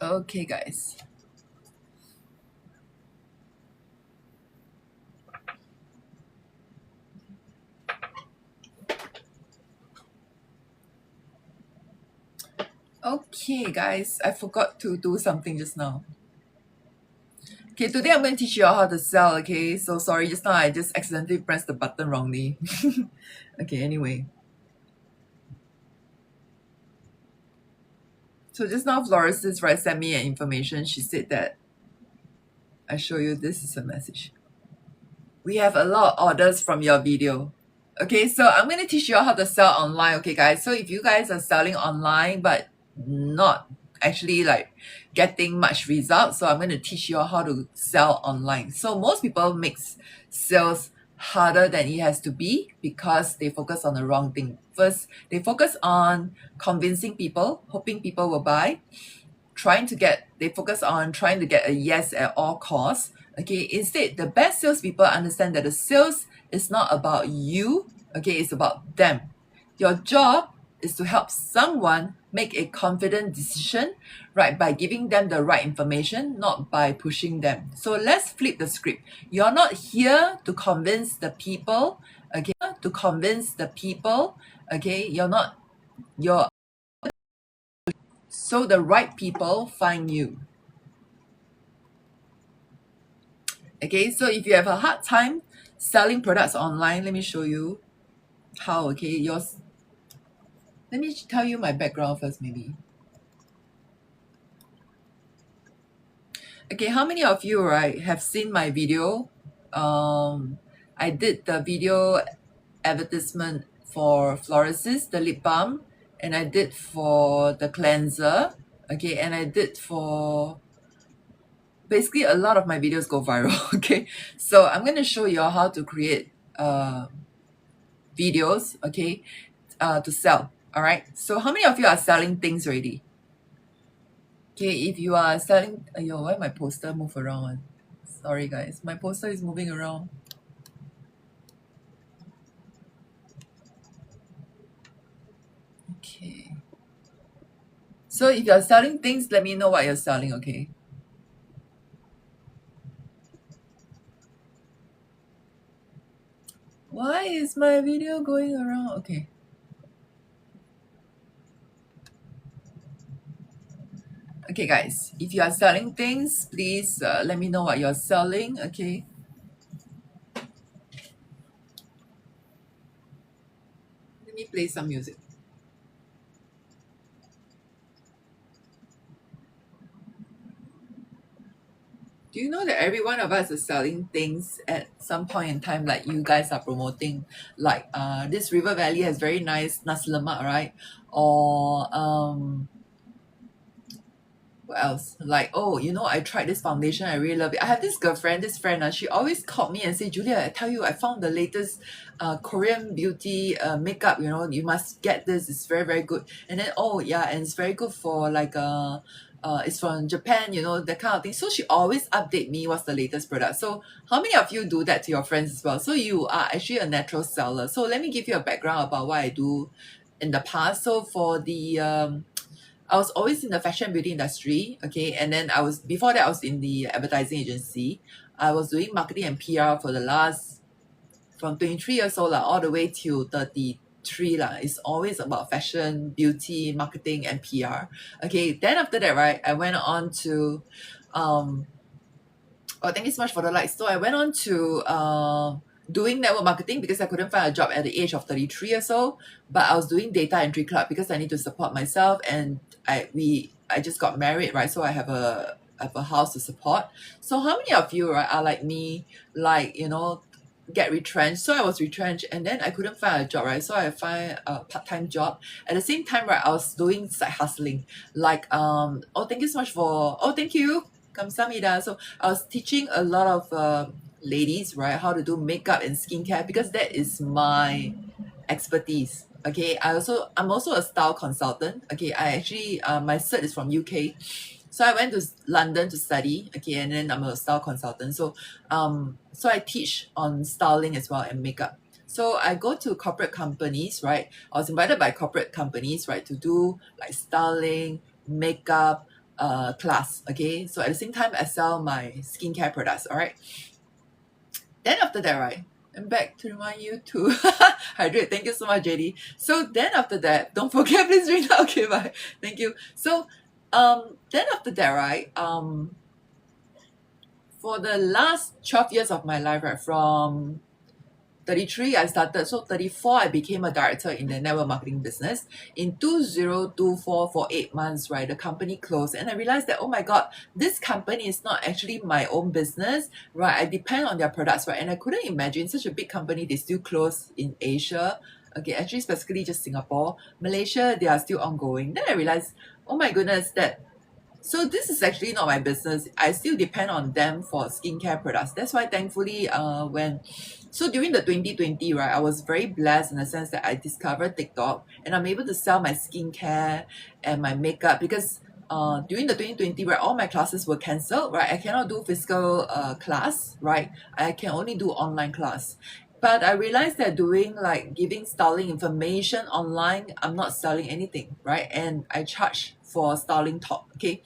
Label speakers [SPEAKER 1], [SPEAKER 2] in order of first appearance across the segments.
[SPEAKER 1] Okay, guys. Okay, guys, I forgot to do something just now. Okay, today I'm going to teach you all how to sell, okay? So sorry, just now I just accidentally pressed the button wrongly. Okay, anyway. So just now Florist, right, sent me an information. She said that I show you this is a message. We have a lot of orders from your video. Okay, so I'm going to teach you all how to sell online, okay, guys? So if you guys are selling online but not actually like getting much results, so I'm going to teach you all how to sell online. So most people makes sales harder than it has to be because they focus on the wrong thing. First, they focus on convincing people, hoping people will buy. They focus on trying to get a yes at all costs. Okay, instead, the best salespeople understand that the sales is not about you, okay, it's about them. Your job is to help someone make a confident decision, right, by giving them the right information, not by pushing them. So let's flip the script. You're not here to convince the people, okay, you're so the right people find you. Okay, so if you have a hard time selling products online, let me show you how. Okay, let me tell you my background first, maybe. Okay, how many of you, right, have seen my video? I did the video advertisement for Floris's, the lip balm, and I did for the cleanser. Okay, and I did for basically a lot of my videos go viral. Okay, so I'm going to show you how to create videos, okay, to sell. All right, so how many of you are selling things already? Okay, if you are selling, why my poster move around? Sorry guys, my poster is moving around. Okay, so if you're selling things, let me know what you're selling. Okay, why is my video going around? Okay, okay guys, if you are selling things, please let me know what you're selling. Okay, let me play some music. Do you know that every one of us is selling things at some point in time, like you guys are promoting, like this River Valley has very nice nasi lemak, right? Or what else? Like, oh, I tried this foundation, I really love it. I have this friend, she always called me and say, Julia, I tell you, I found the latest Korean beauty makeup, you must get this, it's very, very good. And then, oh yeah, and it's very good for like it's from Japan, that kind of thing. So she always update me what's the latest product. So how many of you do that to your friends as well? So you are actually a natural seller. So let me give you a background about what I do in the past. So for the I was always in the fashion beauty industry, okay, and then before that I was in the advertising agency. I was doing marketing and PR for the last from 23 years old all the way till 33 It's always about fashion, beauty, marketing, and PR. Okay, then after that, right, I went on to oh, thank you so much for the likes. So I went on to doing network marketing because I couldn't find a job at the age of 33 years old. But I was doing data entry club because I need to support myself, and I just got married, right? So I have a house to support. So how many of you, right, are like me, like get retrenched? So I was retrenched, and then I couldn't find a job, right? So I find a part-time job. At the same time, right, I was doing side hustling, like oh, thank you so much for thank you. Kamsahamnida. So I was teaching a lot of ladies, right, how to do makeup and skincare because that is my expertise. Okay, I'm also a style consultant. Okay, I actually my cert is from UK, so I went to London to study. Okay, and then I'm a style consultant. So I teach on styling as well and makeup. So I go to corporate companies, right? I was invited by corporate companies, right, to do like styling, makeup, class. Okay, so at the same time I sell my skincare products. All right. Then after that, right, I'm back to remind you to hydrate. Thank you so much, JD. So then after that, don't forget, please drink now. Okay, bye. Thank you. So then after that, right, for the last 12 years of my life, right, from 33 I started, so 34 I became a director in the network marketing business. In 2024, for 8 months, right, the company closed, and I realized that, oh my god, this company is not actually my own business, right? I depend on their products, right? And I couldn't imagine such a big company, they still close in Asia. Okay, actually specifically just Singapore. Malaysia, they are still ongoing. Then I realized, oh my goodness, that so this is actually not my business. I still depend on them for skincare products. That's why thankfully, during the 2020, right, I was very blessed in the sense that I discovered TikTok and I'm able to sell my skincare and my makeup because during the 2020, right, all my classes were cancelled, right? I cannot do physical class, right? I can only do online class. But I realized that doing like giving styling information online, I'm not selling anything, right? And I charge for styling talk. Okay.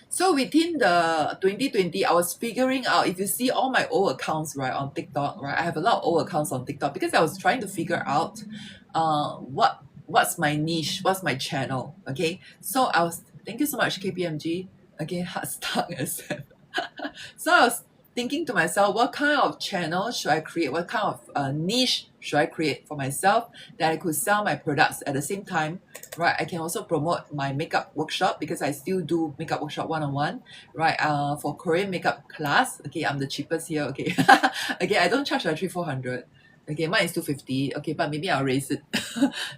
[SPEAKER 1] So within the 2020, I was figuring out, if you see all my old accounts, right, on TikTok, right, I have a lot of old accounts on TikTok because I was trying to figure out what's my niche, what's my channel. Okay. So I was, thank you so much, KPMG. Okay, hard stuck as so I was thinking to myself, what kind of channel should I create? What kind of niche should I create for myself that I could sell my products at the same time, right? I can also promote my makeup workshop because I still do makeup workshop one-on-one, right? For Korean makeup class, okay, I'm the cheapest here, okay. Okay, I don't charge like 300-400. Okay, mine is 250. Okay, but maybe I'll raise it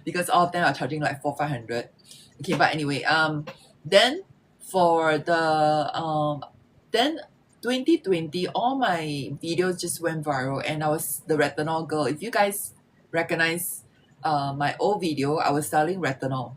[SPEAKER 1] because all of them are charging like 400-500. Okay, but anyway, then for the then 2020, all my videos just went viral and I was the retinol girl. If you guys recognize my old video, I was selling retinol.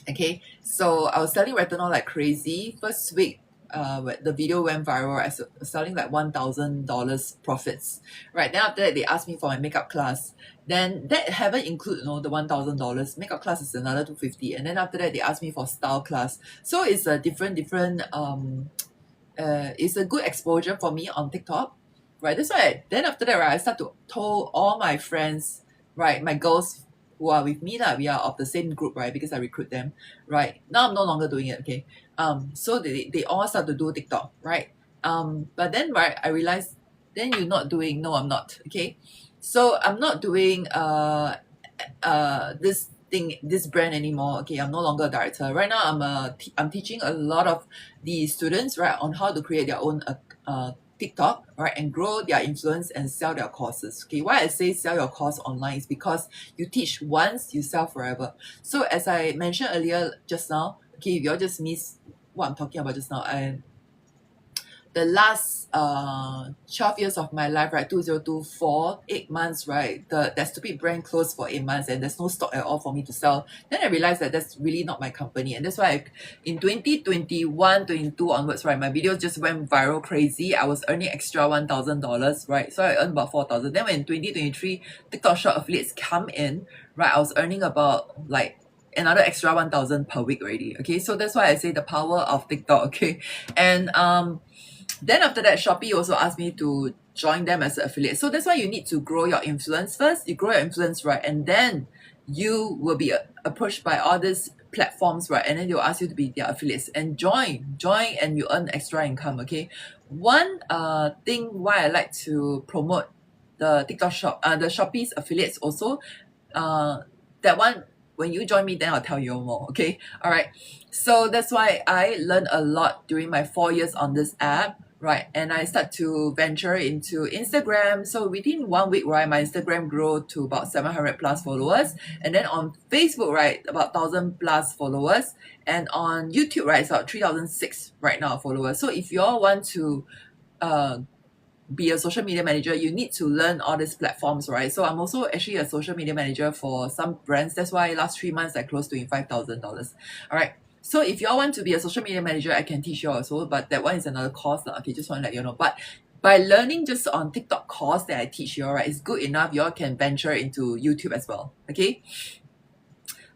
[SPEAKER 1] Okay, so I was selling retinol like crazy. First week, the video went viral. I was selling like $1,000 profits. Right, then after that, they asked me for my makeup class. Then that haven't include, the $1,000. Makeup class is another 250, and then after that, they asked me for style class. So it's a different it's a good exposure for me on TikTok, right? That's why then after that, right, I start to tell all my friends, right, my girls who are with me lah, we are of the same group, right? Because I recruit them, right? Now I'm no longer doing it, okay. So they all start to do TikTok, right? But then, right, I realized, then you're not doing. No, I'm not, okay. So I'm not doing this brand anymore. Okay, I'm no longer a director. Right now, I'm teaching a lot of the students, right, on how to create their own TikTok, right, and grow their influence and sell their courses. Okay, why I say sell your course online is because you teach once, you sell forever. So as I mentioned earlier just now, okay, if you all just miss what I'm talking about just now, the last 12 years of my life, right, 2024, 8 months, right, that stupid brand closed for 8 months and there's no stock at all for me to sell. Then I realized that that's really not my company, and that's why in 2021, 22 onwards, right, my videos just went viral crazy. I was earning extra $1,000, right, so I earned about 4,000. Then when 2023 TikTok shop affiliates come in, right, I was earning about like another extra 1,000 per week already. Okay, so that's why I say the power of TikTok. Okay, and then after that, Shopee also asked me to join them as an affiliate. So that's why you need to grow your influence first. You grow your influence, right? And then you will be approached by all these platforms, right? And then they'll ask you to be their affiliates and join, and you earn extra income, okay? One thing why I like to promote the TikTok shop, the Shopee's affiliates also, that one, when you join me, then I'll tell you more, okay? All right. So that's why I learned a lot during my 4 years on this app, right? And I start to venture into Instagram. So within 1 week, right, my Instagram grew to about 700 plus followers. And then on Facebook, right, about 1,000 plus followers. And on YouTube, right, it's about 3,006 right now followers. So if you all want to be a social media manager, you need to learn all these platforms, right? So I'm also actually a social media manager for some brands. That's why last 3 months I closed to $5,000. All right. So if you all want to be a social media manager, I can teach you also, but that one is another course. Okay, just want to let you know. But by learning just on TikTok course that I teach you, all right, it's good enough. You all can venture into YouTube as well. Okay.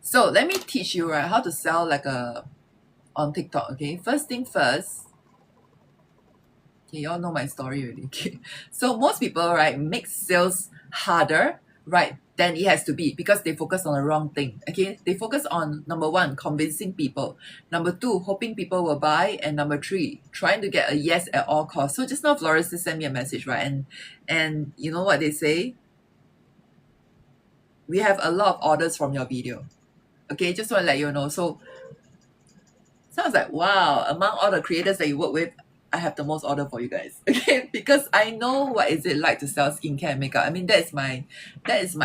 [SPEAKER 1] So let me teach you, right, how to sell like a on TikTok, okay? First thing first, okay, you all know my story already. Okay. So most people, right, make sales harder, right, than it has to be because they focus on the wrong thing. Okay. They focus on number one, convincing people. Number two, hoping people will buy. And number three, trying to get a yes at all costs. So just now Florence just sent me a message, right? And you know what they say? We have a lot of orders from your video. Okay, just want to let you know. So I was like, wow, among all the creators that you work with, I have the most order for you guys. Okay, because I know what is it like to sell skincare and makeup. I mean, that is my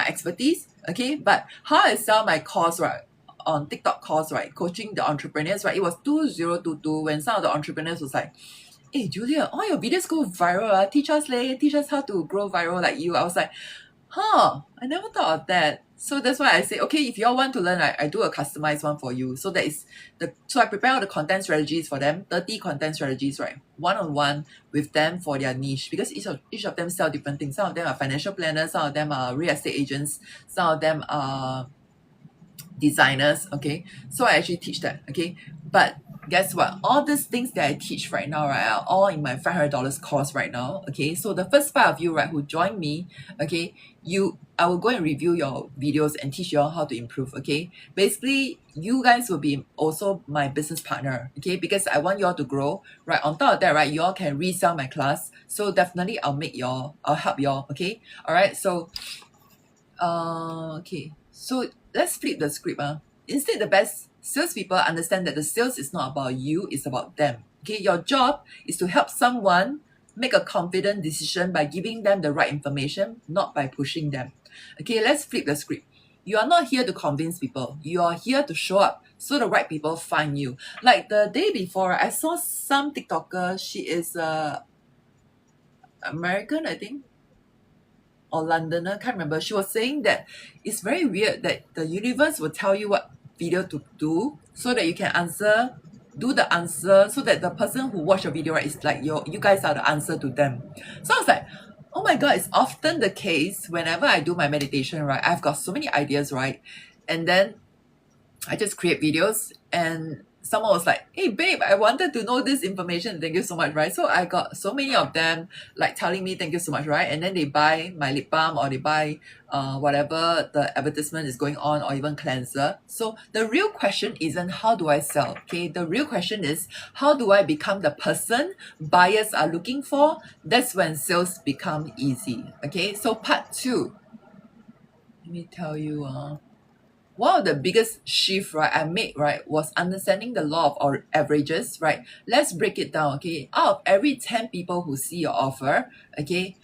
[SPEAKER 1] expertise. Okay, but how I sell my course, right? On TikTok course, right? Coaching the entrepreneurs, right? It was 2022 when some of the entrepreneurs was like, hey Julia, all your videos go viral. Teach us how to grow viral like you. I was like, I never thought of that. So that's why I say, okay, if you all want to learn, I do a customized one for you. So so I prepare all the content strategies for them, 30 content strategies, right? One-on-one with them for their niche because each of them sell different things. Some of them are financial planners, some of them are real estate agents, some of them are designers. Okay, so I actually teach that. Okay, but guess what, all these things that I teach right now, right, are all in my $500 course right now. Okay, so the first 5 of you, right, who join me, okay, I will go and review your videos and teach you all how to improve. Okay, basically you guys will be also my business partner. Okay, because I want you all to grow, right? On top of that, right, you all can resell my class, so definitely I'll help you all. Okay, all right, so okay, so let's flip the script. Instead, the best salespeople understand that the sales is not about you, it's about them. Okay, your job is to help someone make a confident decision by giving them the right information, not by pushing them. Okay, let's flip the script. You are not here to convince people. You are here to show up so the right people find you. Like the day before, I saw some TikToker. She is American, I think, or Londoner, can't remember. She was saying that it's very weird that the universe will tell you what video to do so that you can do the answer, so that the person who watched your video, right, is like you guys are the answer to them. So I was like, oh my god, it's often the case whenever I do my meditation, right? I've got so many ideas, right? And then I just create videos and someone was like, hey babe, I wanted to know this information, thank you so much, right? So I got so many of them like telling me thank you so much, right? And then they buy my lip balm or they buy whatever the advertisement is going on, or even cleanser. So the real question isn't how do I sell, okay? The real question is how do I become the person buyers are looking for? That's when sales become easy. Okay, so part 2, let me tell you one of the biggest shift, right, I made, right, was understanding the law of averages, right? Let's break it down, okay? Out of every 10 people who see your offer, okay,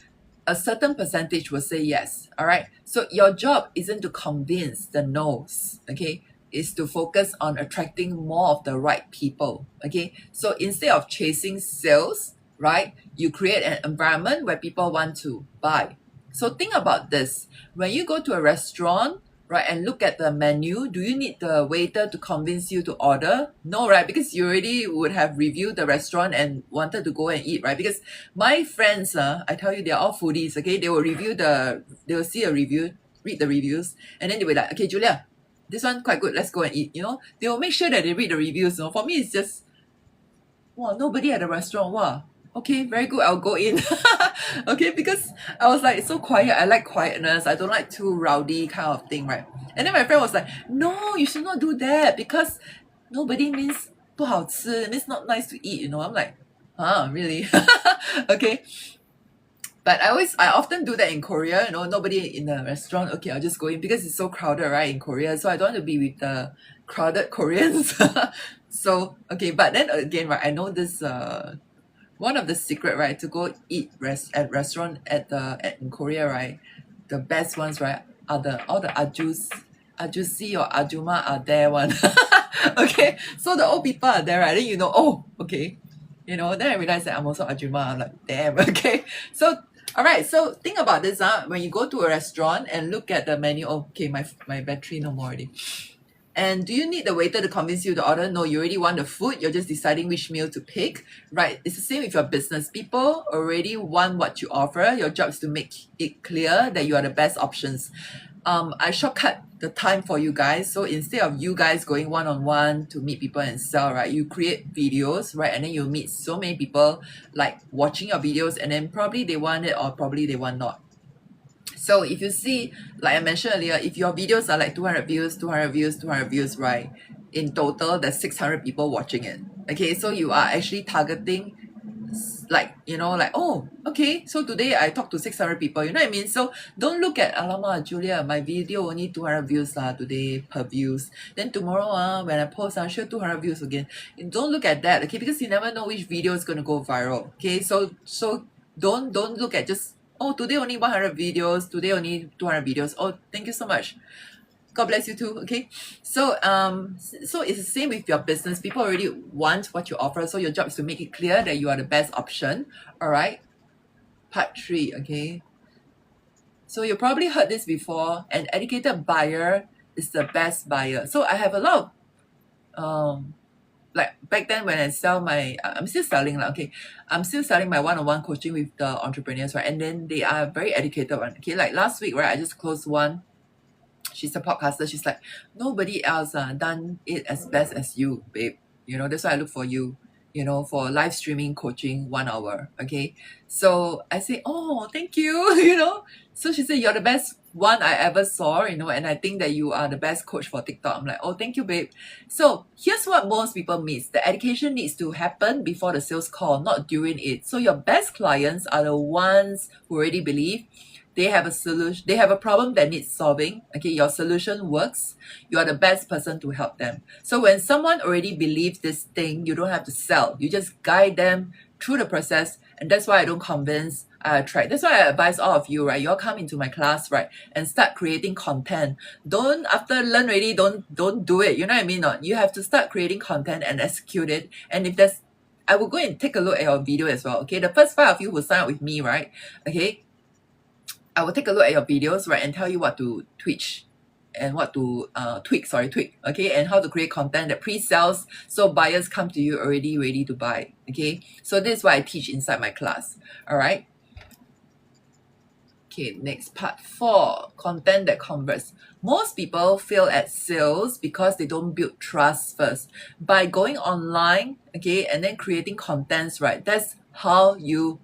[SPEAKER 1] a certain percentage will say yes, all right? So your job isn't to convince the no's, okay? Is to focus on attracting more of the right people, okay? So instead of chasing sales, right, you create an environment where people want to buy. So think about this. When you go to a restaurant, right, and look at the menu, do you need the waiter to convince you to order? No, right? Because you already would have reviewed the restaurant and wanted to go and eat, right? Because my friends, I tell you, they're all foodies, okay? They will see a review, read the reviews, and then they will like, okay, Julia, this one quite good, let's go and eat, you know? They will make sure that they read the reviews, you know? For me, it's just, wow, nobody at the restaurant, wow. Okay, very good, I'll go in. Okay, because I was like so quiet. I like quietness. I don't like too rowdy kind of thing, right? And then my friend was like, no, you should not do that because nobody means 不好吃, it means not nice to eat, you know? I'm like, really? Okay. But I often do that in Korea, you know, nobody in the restaurant, okay, I'll just go in because it's so crowded, right, in Korea. So I don't want to be with the crowded Koreans. So, okay, but then again, right, I know this one of the secret, right, to go eat at restaurant in Korea, right, the best ones, right, are all the ajusi or ajuma are there one. Okay, so the old people are there, right? Then you know, oh, okay, you know. Then I realized that I'm also ajuma. I'm like, damn. Okay, so all right. So think about this, when you go to a restaurant and look at the menu. Okay, my battery no more already. And do you need the waiter to convince you to order? No, you already want the food. You're just deciding which meal to pick, right? It's the same with your business. People already want what you offer. Your job is to make it clear that you are the best options. I shortcut the time for you guys. So instead of you guys going one-on-one to meet people and sell, right, you create videos, right, and then you meet so many people like watching your videos, and then probably they want it or probably they want not. So if you see, like I mentioned earlier, if your videos are like 200 views, 200 views, 200 views, right, in total there's 600 people watching it. Okay, so you are actually targeting, like, you know, like, oh, okay, so today I talked to 600 people, you know what I mean? So don't look at, alamak, Julia, my video only 200 views today per views. Then tomorrow when I post, I'll show 200 views again. You don't look at that, okay? Because you never know which video is going to go viral, okay? So don't look at just, oh, today only 100 videos, today only 200 videos. Oh, thank you so much. God bless you too. Okay, so so it's the same with your business. People already want what you offer, so your job is to make it clear that you are the best option. All right. Part 3. Okay. So you probably heard this before. An educated buyer is the best buyer. So I have a lot of like back then when I sell my, I'm still selling lah. Okay, I'm still selling my one-on-one coaching with the entrepreneurs, right? And then they are very educated one. Okay, like last week, right? I just closed one. She's a podcaster. She's like, nobody else done it as best as you, babe. You know, that's why I look for you, you know, for live streaming coaching 1 hour. Okay. So I say, oh, thank you, you know. So she said, you're the best one I ever saw, you know, and I think that you are the best coach for TikTok. I'm like, oh, thank you, babe. So here's what most people miss. The education needs to happen before the sales call, not during it. So your best clients are the ones who already believe they have a solution, they have a problem that needs solving. Okay, your solution works. You are the best person to help them. So when someone already believes this thing, you don't have to sell. You just guide them through the process. And that's why I don't convince, I attract. That's why I advise all of you, right? You all come into my class, right? And start creating content. Don't, after learn already, don't do it. You know what I mean? Not? You have to start creating content and execute it. And if there's, I will go and take a look at your video as well. Okay, the first 5 of you who sign up with me, right? Okay, I will take a look at your videos, right, and tell you what to tweak and what to tweak, okay, and how to create content that pre-sells so buyers come to you already ready to buy, okay? So this is what I teach inside my class, all right? Okay, next part 4, content that converts. Most people fail at sales because they don't build trust first. By going online, okay, and then creating contents, right, that's how you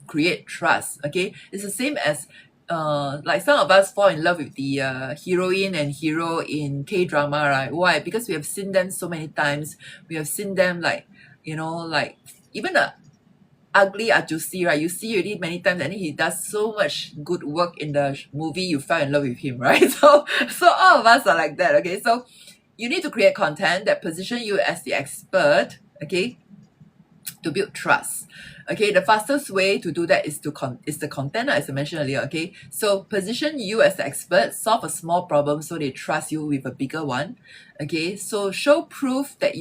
[SPEAKER 1] create trust, okay? It's the same as like some of us fall in love with the heroine and hero in K-drama, right? Why? Because we have seen them so many times. We have seen them, like, you know, like even a ugly Ajusi, right? You see already many times, and he does so much good work in the movie. You fell in love with him, right? So all of us are like that, okay? So you need to create content that position you as the expert, okay, to build trust. Okay, the fastest way to do that is the content, as I mentioned earlier. Okay, so position you as the expert, solve a small problem so they trust you with a bigger one. Okay, so show proof that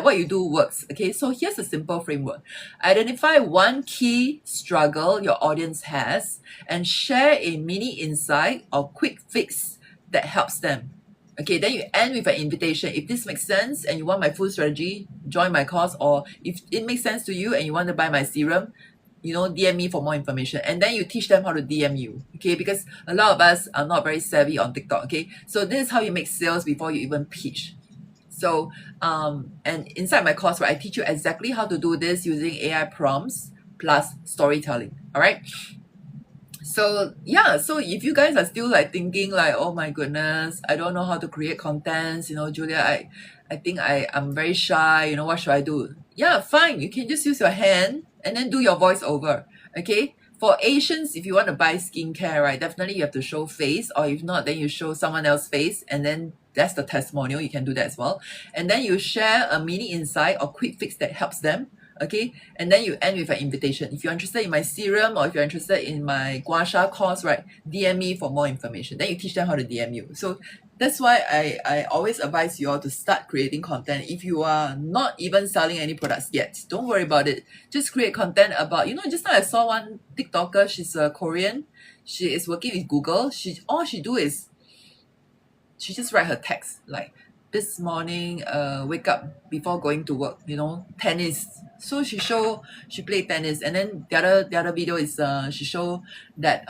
[SPEAKER 1] what you do works. Okay, so here's a simple framework. Identify one key struggle your audience has and share a mini insight or quick fix that helps them. Okay, then you end with an invitation. If this makes sense and you want my full strategy, join my course. Or if it makes sense to you and you want to buy my serum, you know, DM me for more information. And then you teach them how to DM you, okay? Because a lot of us are not very savvy on TikTok, okay? So this is how you make sales before you even pitch. So, and inside my course, right, I teach you exactly how to do this using AI prompts plus storytelling, all right? So yeah, so if you guys are still like thinking like, oh my goodness, I don't know how to create contents, you know, Julia, I think I'm very shy, you know, what should I do? Yeah, fine, you can just use your hand and then do your voiceover, okay? For Asians, if you want to buy skincare, right, definitely you have to show face, or if not, then you show someone else's face, and then that's the testimonial. You can do that as well. And then you share a mini insight or quick fix that helps them, okay? And then you end with an invitation. If you're interested in my serum or if you're interested in my gua sha course, right, DM me for more information. Then you teach them how to DM you. So that's why I always advise you all to start creating content. If you are not even selling any products yet, don't worry about it. Just create content about, you know, just now I saw one TikToker, she's a Korean. She is working with Google. All she do is she just write her text like, this morning, wake up before going to work, you know, tennis. So she played tennis, and then the other video is she show that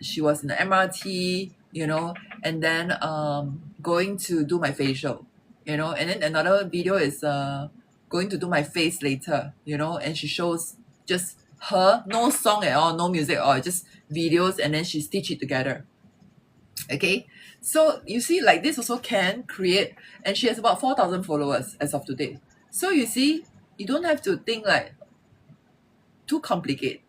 [SPEAKER 1] she was in the MRT and then going to do my facial, and then another video is going to do my face later, and she shows just her, no song at all, no music or just videos, and then she stitch it together. Okay, so you see, like this also can create, and she has about 4,000 followers as of today. So you see, you don't have to think like too complicated,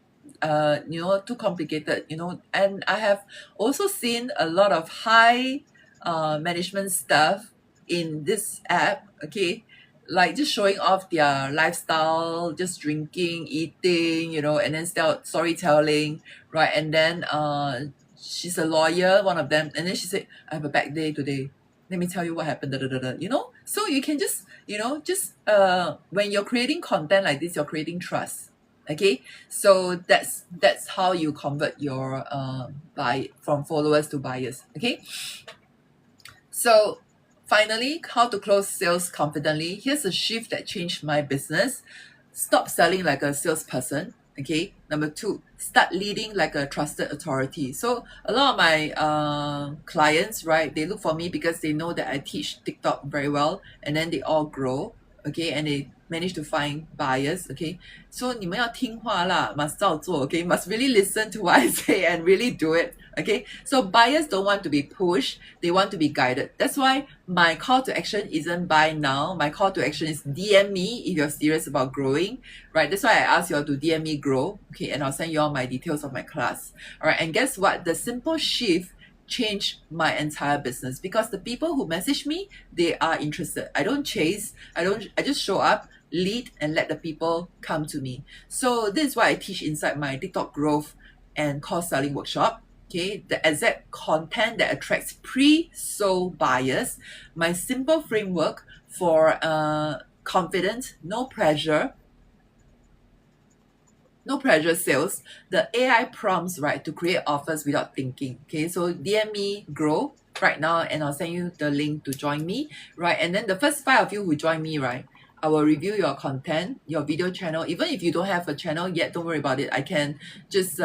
[SPEAKER 1] too complicated, and I have also seen a lot of high management stuff in this app, okay, like just showing off their lifestyle, just drinking, eating, and then storytelling, right? And then she's a lawyer, one of them, and then she said, I have a bad day today, let me tell you what happened, so you can just, when you're creating content like this, you're creating trust. Okay, so that's how you convert your buy from followers to buyers. Okay, so finally, how to close sales confidently. Here's a shift that changed my business. Stop selling like a salesperson. Okay, number two, start leading like a trusted authority. So a lot of my clients, right, they look for me because they know that I teach TikTok very well, and then they all grow. Okay, and they manage to find buyers. Okay, so 你们要听话啦 must 照做. Okay, must really listen to what I say and really do it. Okay, so buyers don't want to be pushed, they want to be guided. That's why my call to action isn't buy now. My call to action is DM me if you're serious about growing, right? That's why I ask you all to DM me grow. Okay, and I'll send you all my details of my class. All right, and guess what? The simple shift changed my entire business because the people who message me, they are interested. I don't chase, I just show up, lead, and let the people come to me. So this is what I teach inside my TikTok growth and course selling workshop. Okay, the exact content that attracts pre-sold buyers, my simple framework for confident, no pressure sales, the AI prompts, right, to create offers without thinking. Okay, so DM me grow right now and I'll send you the link to join me, right? And then the first 5 of you who join me, right, I will review your content, your video channel. Even if you don't have a channel yet, don't worry about it. I can just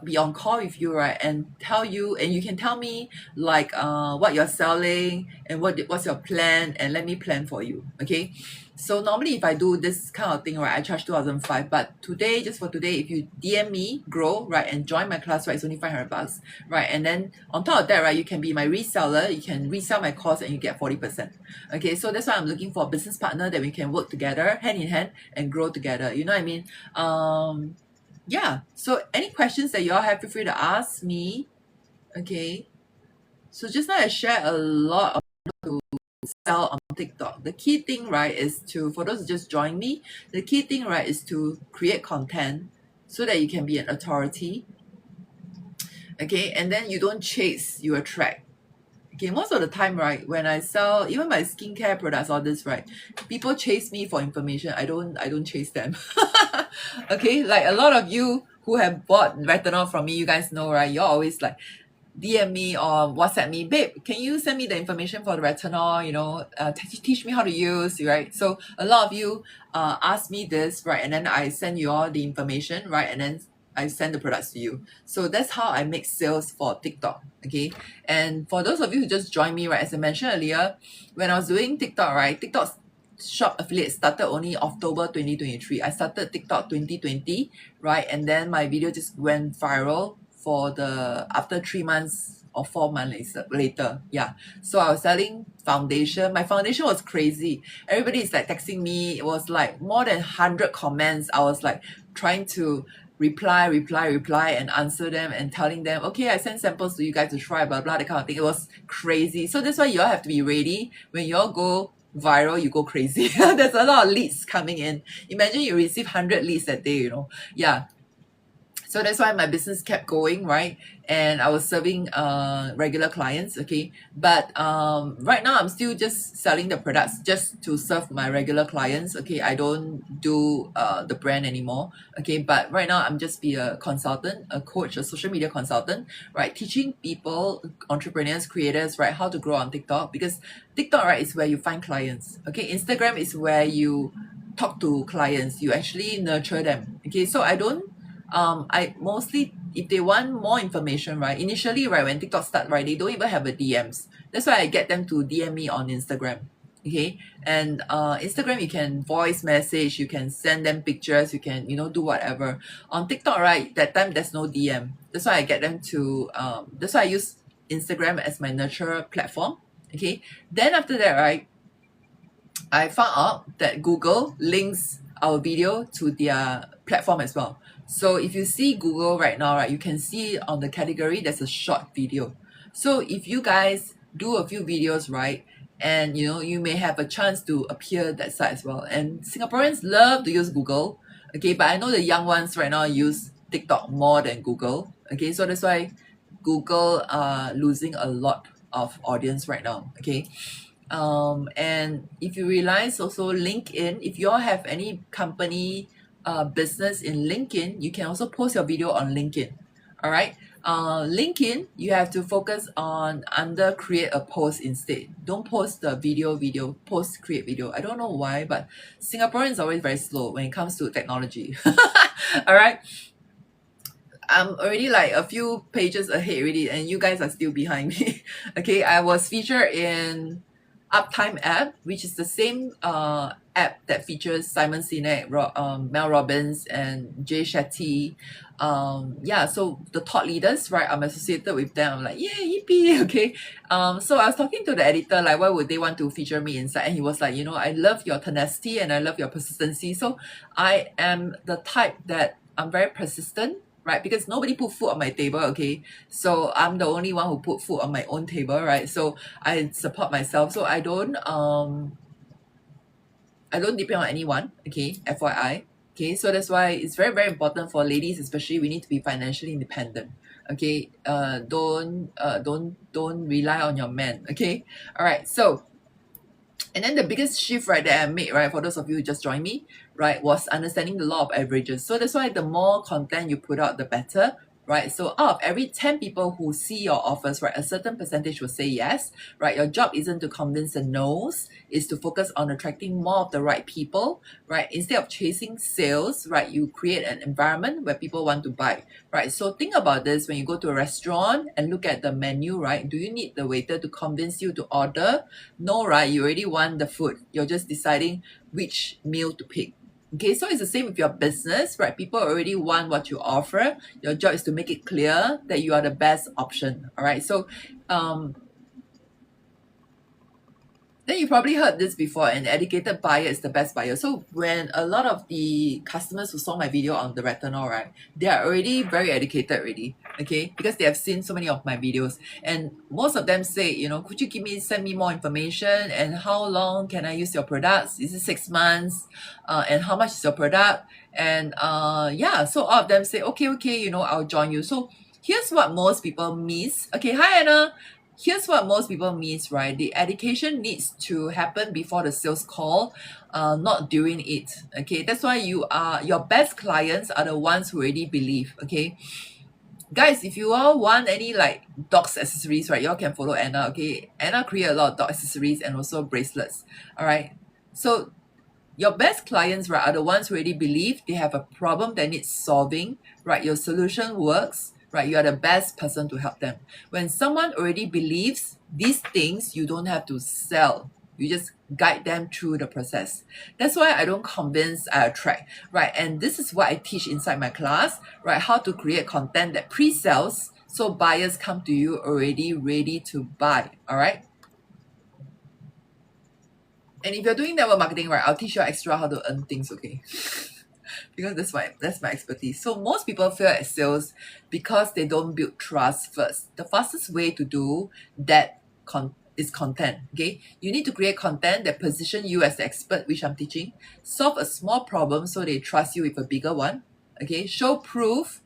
[SPEAKER 1] be on call with you, right, and tell you, and you can tell me like what you're selling and what's your plan, and let me plan for you. Okay, so normally if I do this kind of thing, right, I charge 2,005. But today, just for today, if you DM me, grow, right, and join my class, right, it's only $500, right? And then on top of that, right, you can be my reseller. You can resell my course and you get 40%. Okay, so that's why I'm looking for a business partner that we can work together, hand in hand, and grow together. You know what I mean? Yeah. So any questions that you all have, feel free to ask me. Okay. So just now I share a lot of sell on TikTok. The key thing, right, is to, for those who just join me, the key thing, right, is to create content so that you can be an authority. Okay, and then you don't chase, you attract. Okay, most of the time, right, when I sell even my skincare products, all this, right, people chase me for information. I don't chase them. Okay, like a lot of you who have bought retinol from me, you guys know, right, you're always like DM me or WhatsApp me, babe, can you send me the information for the retinol, teach me how to use, right? So a lot of you ask me this, right, and then I send you all the information, right, and then I send the products to you. So that's how I make sales for TikTok. Okay, and for those of you who just joined me, right, as I mentioned earlier, when I was doing TikTok, right, TikTok shop affiliate started only October 2023. I started TikTok 2020, right, and then my video just went viral for the after 3 months or 4 months later. Yeah, so I was selling foundation. My foundation was crazy. Everybody is like texting me. It was like more than 100 comments. I was like trying to reply and answer them and telling them, okay, I send samples to you guys to try, blah blah, that kind of thing. It was crazy. So that's why you all have to be ready. When you all go viral, you go crazy. There's a lot of leads coming in. Imagine you receive 100 leads that day. Yeah, so that's why my business kept going, right? And I was serving regular clients. Okay, but right now I'm still just selling the products just to serve my regular clients. Okay, I don't do the brand anymore. Okay, but right now I'm just be a consultant, a coach, a social media consultant, right, teaching people, entrepreneurs, creators, right, how to grow on TikTok. Because TikTok, right, is where you find clients. Okay, Instagram is where you talk to clients, you actually nurture them. Okay, so I mostly if they want more information, right, initially, right, when TikTok start, right, they don't even have a DMs. That's why I get them to DM me on Instagram. Okay. And Instagram, you can voice message, you can send them pictures, you can, do whatever. On TikTok, right, that time there's no DM. That's why I get them to that's why I use Instagram as my nurture platform. Okay. Then after that, right, I found out that Google links our video to their platform as well. So if you see Google right now, right, you can see on the category there's a short video. So if you guys do a few videos, right, and you may have a chance to appear that side as well. And Singaporeans love to use Google, okay, but I know the young ones right now use TikTok more than Google, okay, so that's why Google are losing a lot of audience right now, okay. And if you realize also LinkedIn, if you all have any company business in LinkedIn, you can also post your video on LinkedIn. All right. LinkedIn, you have to focus on under create a post instead. Don't post the video, post create video. I don't know why, but Singaporeans are always very slow when it comes to technology. All right. I'm already like a few pages ahead already, and you guys are still behind me. Okay, I was featured in Uptime app, which is the same app that features Simon Sinek, Mel Robbins, and Jay Shetty. Yeah, so the thought leaders, right? I'm associated with them. I'm like, yeah, yippee, okay. So I was talking to the editor, like, why would they want to feature me inside? And he was like, I love your tenacity and I love your persistency. So I am the type that I'm very persistent, right? Because nobody put food on my table, okay? So I'm the only one who put food on my own table, right? So I support myself. So I don't depend on anyone, okay? FYI. Okay, so that's why it's very, very important for ladies, especially we need to be financially independent. Okay, don't rely on your man. Okay, all right. So and then the biggest shift, right, that I made, right, for those of you who just joined me, right, was understanding the law of averages. So that's why the more content you put out, the better, right? So out of every 10 people who see your offers, right, a certain percentage will say yes, right? Your job isn't to convince the no's, is to focus on attracting more of the right people, right? Instead of chasing sales, right, you create an environment where people want to buy, right? So think about this when you go to a restaurant and look at the menu, right? Do you need the waiter to convince you to order? No, right? You already want the food. You're just deciding which meal to pick. Okay, so it's the same with your business, right? People already want what you offer. Your job is to make it clear that you are the best option. All right. So then you probably heard this before, an educated buyer is the best buyer. So when a lot of the customers who saw my video on the retinol, right, they are already very educated already, okay, because they have seen so many of my videos. And most of them say, could you send me more information, and how long can I use your products? Is it 6 months? And how much is your product? And yeah, so all of them say, okay, I'll join you. So here's what most people miss. Okay, hi Anna. Here's what most people miss, right? The education needs to happen before the sales call, not during it. Okay, that's why your best clients are the ones who already believe. Okay, guys, if you all want any like dogs accessories, right, you all can follow Anna. Okay, Anna create a lot of dog accessories and also bracelets. All right, so your best clients, right, are the ones who already believe they have a problem that needs solving, right? Your solution works, right? You are the best person to help them. When someone already believes these things, you don't have to sell. You just guide them through the process. That's why I don't convince, I attract, right? And this is what I teach inside my class, right? How to create content that pre-sells so buyers come to you already ready to buy, all right? And if you're doing network marketing, right, I'll teach you extra how to earn things, okay? Because that's my expertise. So most people fail at sales because they don't build trust first. The fastest way to do that is content, okay? You need to create content that position you as the expert, which I'm teaching. Solve a small problem so they trust you with a bigger one, okay? Show proof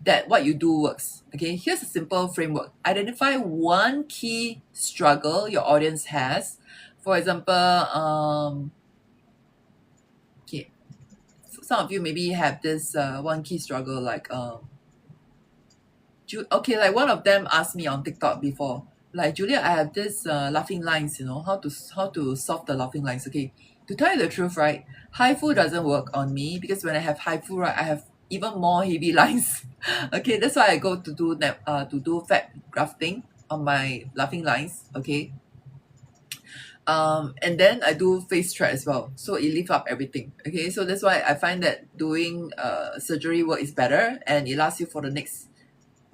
[SPEAKER 1] that what you do works. Okay, here's a simple framework. Identify one key struggle your audience has. For example, okay, some of you maybe have this one key struggle like like one of them asked me on TikTok before, like, Julia, I have this laughing lines, how to solve the laughing lines. Okay, to tell you the truth, right, HIFU doesn't work on me because when I have HIFU, right, I have even more heavy lines. Okay, that's why I go to do fat grafting on my laughing lines. Okay, and then I do face thread as well, so it lift up everything. Okay, so that's why I find that doing surgery work is better, and it lasts you for the next.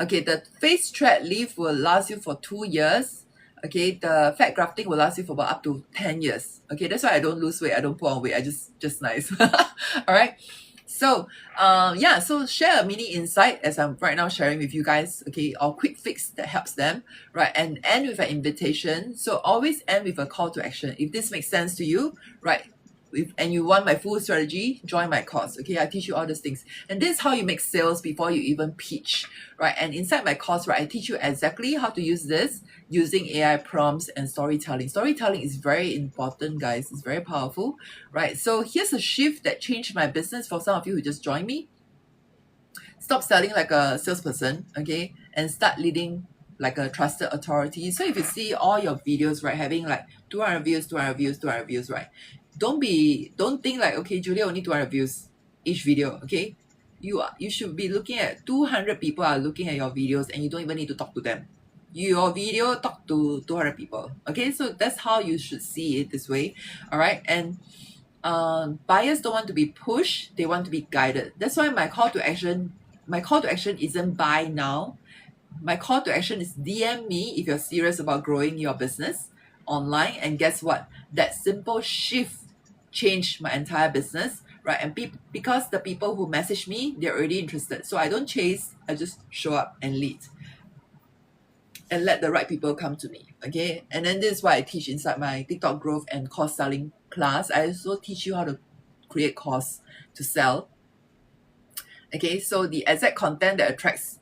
[SPEAKER 1] Okay, the face thread lift will last you for 2 years. Okay, the fat grafting will last you for about up to 10 years. Okay, that's why I don't lose weight, I don't put on weight, I just nice. All right. So yeah, so share a mini insight as I'm right now sharing with you guys, okay, or quick fix that helps them, right? And end with an invitation. So always end with a call to action. If this makes sense to you, right? And you want my full strategy, join my course. Okay, I teach you all these things. And this is how you make sales before you even pitch, right? And inside my course, right, I teach you exactly how to use this using AI prompts and storytelling. Storytelling is very important, guys. It's very powerful, right? So here's a shift that changed my business for some of you who just joined me. Stop selling like a salesperson, okay, and start leading like a trusted authority. So if you see all your videos, right, having like 200 views, 200 views, 200 views, right, don't think like, okay, Julia only 200 views each video. Okay, you should be looking at 200 people are looking at your videos, and you don't even need to talk to them. Your video talk to 200 people. Okay, so that's how you should see it this way. All right. And buyers don't want to be pushed, they want to be guided. That's why my call to action isn't buy now. My call to action is DM me if you're serious about growing your business online. And guess what? That simple shift changed my entire business, right? And because the people who message me, they're already interested. So I don't chase, I just show up and lead and let the right people come to me. Okay. And then this is what I teach inside my TikTok growth and course selling class. I also teach you how to create course to sell. Okay, so the exact content that attracts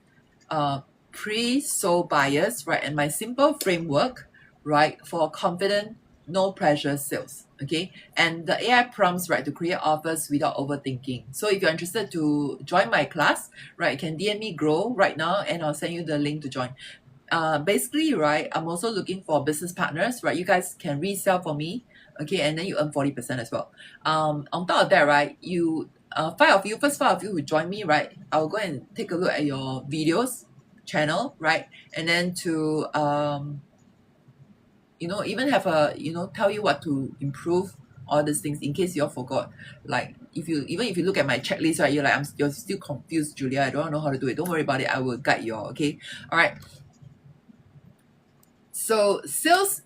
[SPEAKER 1] pre-sold buyers, right? And my simple framework, right, for confident, no pressure sales. Okay, and the AI prompts, right, to create offers without overthinking. So if you're interested to join my class, right, you can DM me grow right now, and I'll send you the link to join. Basically, right, I'm also looking for business partners, right? You guys can resell for me, okay, and then you earn 40% as well. On top of that, right, you first five of you who join me, right, I'll go and take a look at your videos channel, right, and then to even have a tell you what to improve, all these things in case you all forgot. Like if you look at my checklist, right, you're still confused, Julia, I don't know how to do it. Don't worry about it, I will guide you all. Okay, all right. So sales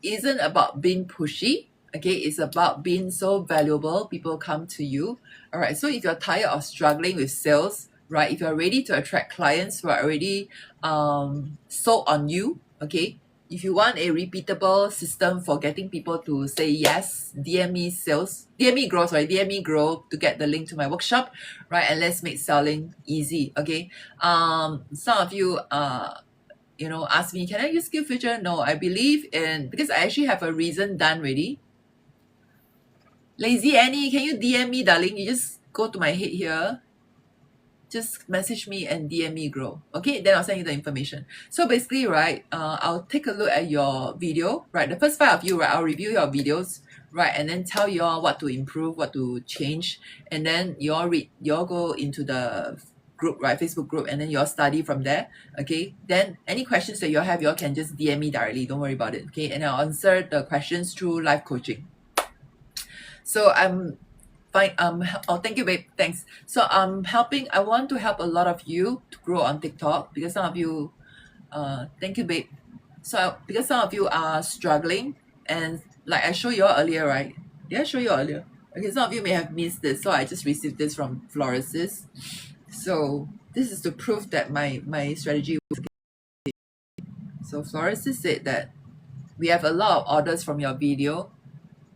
[SPEAKER 1] isn't about being pushy. Okay, it's about being so valuable people come to you. All right, so if you're tired of struggling with sales, right, if you're ready to attract clients who are already sold on you, okay, if you want a repeatable system for getting people to say yes, DM me sales, DM me grow to get the link to my workshop, right? And let's make selling easy. Okay, some of you ask me, can I use SkillFuture? No, I believe in, because I actually have a reason done ready. Lazy Annie, can you DM me, darling? You just go to my head here. Just message me and DM me grow. Okay, then I'll send you the information. So basically, right, I'll take a look at your video, right? The first five of you, right, I'll review your videos, right, and then tell you all what to improve, what to change, and then you all go into the group, right, Facebook group, and then you all study from there. Okay, then any questions that you all have, you all can just DM me directly. Don't worry about it. Okay, and I'll answer the questions through live coaching. So I'm fine. Oh, thank you, babe. Thanks. So I want to help a lot of you to grow on TikTok, because some of you, thank you, babe. So because some of you are struggling, and like I showed you all earlier, right? Did I show you earlier? Okay, some of you may have missed this. So I just received this from Floris's. So this is to prove that my strategy was okay. So Floris said that we have a lot of orders from your video.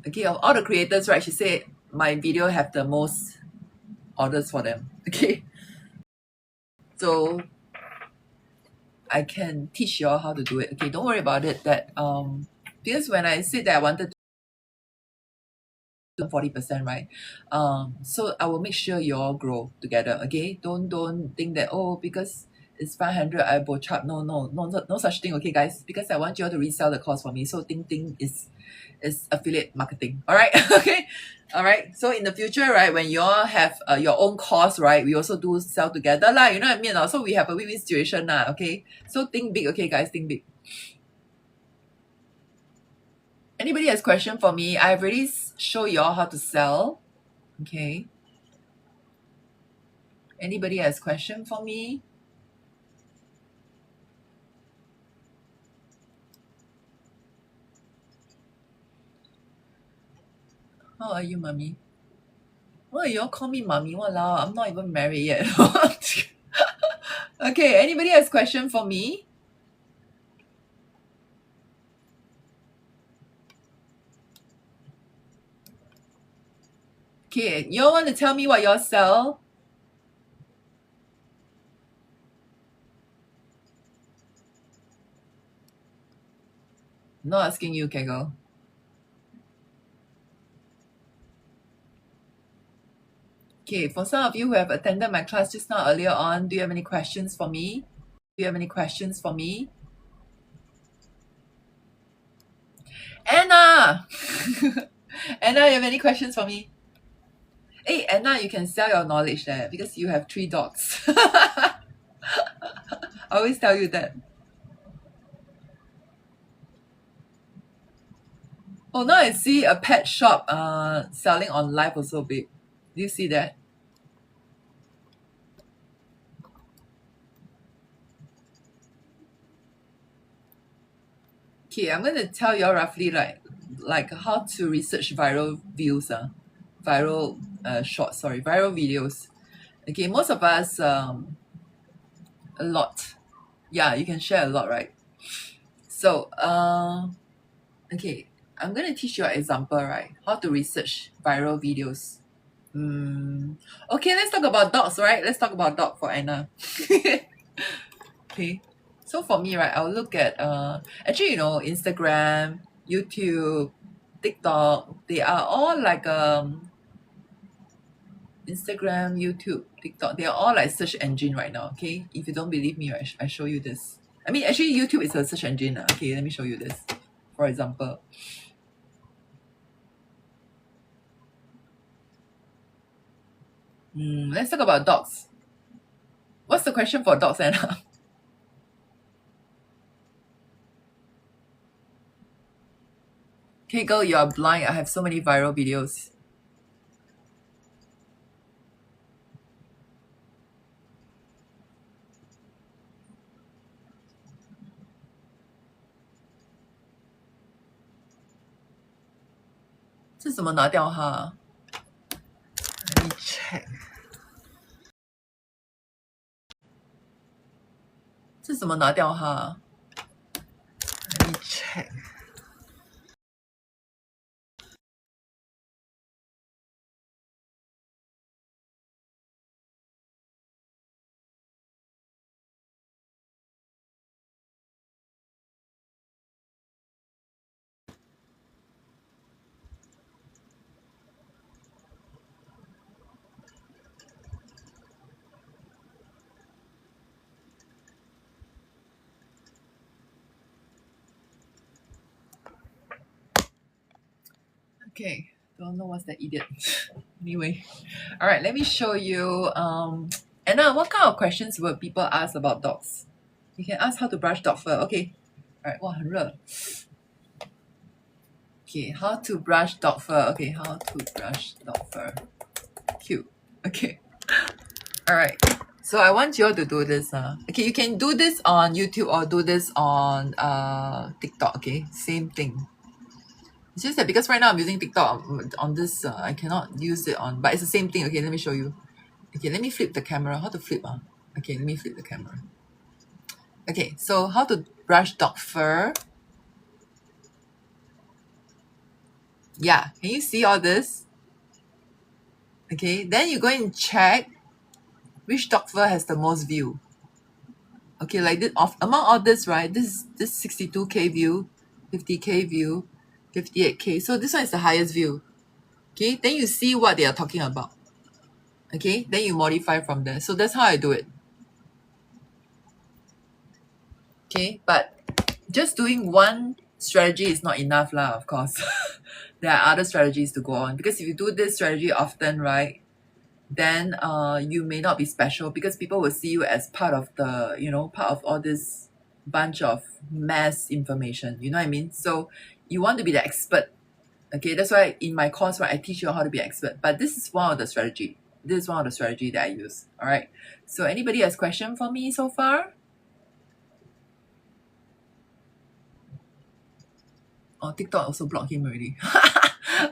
[SPEAKER 1] Okay, of all the creators, right? She said my video have the most orders for them. Okay, so I can teach you all how to do it. Okay, don't worry about it. That because when I said that I wanted to do 40%, right? So I will make sure you all grow together. Okay, don't think that, oh, because it's 500, I bo chap. No such thing, okay, guys, because I want you all to resell the course for me. So Ting is affiliate marketing. All right. Okay. All right. So in the future, right, when you all have your own course, right, we also do sell together lah. You know what I mean? So we have a win-win situation lah. Okay. So think big, okay, guys, think big. Anybody has question for me? I've already show you all how to sell. Okay. Anybody has question for me? How are you, mommy? Why you all call me mommy? Walao, I'm not even married yet. Okay, anybody has question for me? Okay, you all want to tell me what you all sell? Not asking you, Kegel. Okay, for some of you who have attended my class just now earlier on, do you have any questions for me? Do you have any questions for me? Anna! Anna, you have any questions for me? Hey, Anna, you can sell your knowledge there because you have 3 dogs. I always tell you that. Oh, now I see a pet shop selling on live also, babe. Do you see that? Okay, I'm going to tell you all roughly like how to research viral views, viral shorts, sorry, viral videos. Okay, most of us a lot. Yeah, you can share a lot, right? So okay, I'm going to teach you an example, right? How to research viral videos. Okay, let's talk about dogs, right? Let's talk about dog for Anna. Okay. So for me, right, I'll look at actually, you know, Instagram, YouTube, TikTok, they are all like Instagram, YouTube, TikTok, they are all like search engine right now. Okay. If you don't believe me, right, I show you this. I mean, actually, YouTube is a search engine. Okay, let me show you this. For example, let's talk about dogs. What's the question for dogs, Anna? Okay, girl, you are blind. I have so many viral videos. Let me check. 这怎么拿掉它 Let me check. Okay, don't know what's that idiot. Anyway, all right, let me show you. Anna, what kind of questions would people ask about dogs? You can ask how to brush dog fur. Okay, all right. 哇，很热。Okay, how to brush dog fur. Okay, how to brush dog fur. Cute. Okay. All right. So I want you all to do this. Okay, you can do this on YouTube or do this on TikTok. Okay, same thing. It's just that because right now I'm using TikTok on this, I cannot use it on, but it's the same thing. Okay, let me show you. Okay, let me flip the camera. How to flip? Okay, let me flip the camera. Okay, so how to brush dog fur? Yeah, can you see all this? Okay, then you go and check which dog fur has the most view. Okay, like this, among all this, right? This 62K view, 50K view, 58K. So this one is the highest view. Okay, then you see what they are talking about. Okay, then you modify from there. So that's how I do it. Okay, but just doing one strategy is not enough lah, of course. There are other strategies to go on, because if you do this strategy often, right, then you may not be special, because people will see you as part of the, part of all this bunch of mass information. You know what I mean? So you want to be the expert. Okay, that's why in my course, right, I teach you how to be expert. But this is one of the strategy. This is one of the strategy that I use. All right. So anybody has question for me so far? Oh, TikTok also blocked him already.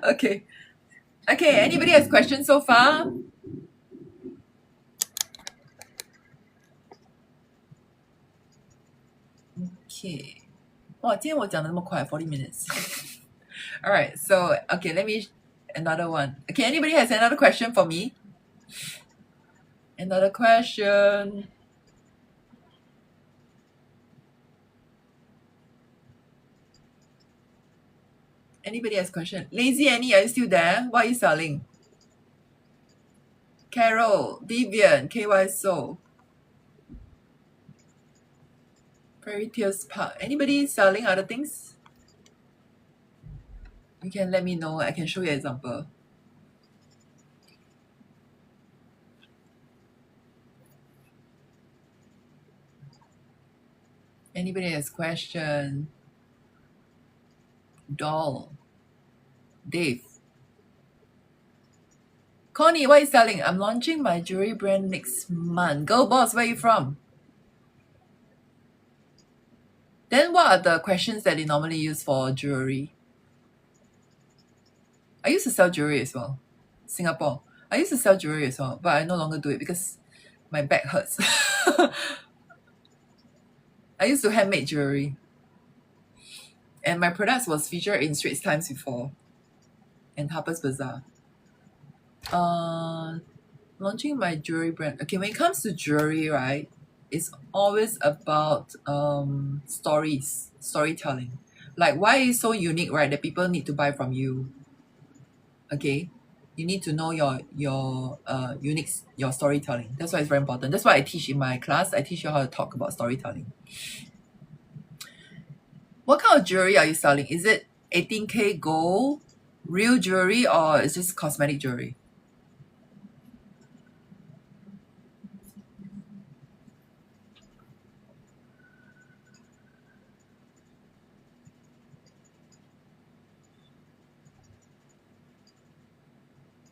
[SPEAKER 1] Okay. Okay, anybody has questions so far? Okay. 哇，今天我讲的那么快，40 minutes. All right, so okay, let me another one. Okay, anybody has another question for me? Another question. Anybody has question? Lazy Annie, are you still there? What are you selling? Carol, Vivian, KY Soul. Fairy Tales Park. Anybody selling other things? You can let me know. I can show you an example. Anybody has question? Doll. Dave. Connie, what are you selling? I'm launching my jewelry brand next month. Girl boss, where are you from? Then what are the questions that they normally use for jewelry? I used to sell jewelry as well. Singapore. I used to sell jewelry as well, but I no longer do it because my back hurts. I used to handmade jewelry. And my products was featured in Straits Times before and Harper's Bazaar. Launching my jewelry brand. Okay, when it comes to jewelry, right, it's always about storytelling. Like, why is so unique, right, that people need to buy from you? Okay, you need to know your unique, your storytelling. That's why it's very important. That's why I teach in my class. I teach you how to talk about storytelling. What kind of jewelry are you selling? Is it 18K gold, real jewelry, or is just cosmetic jewelry?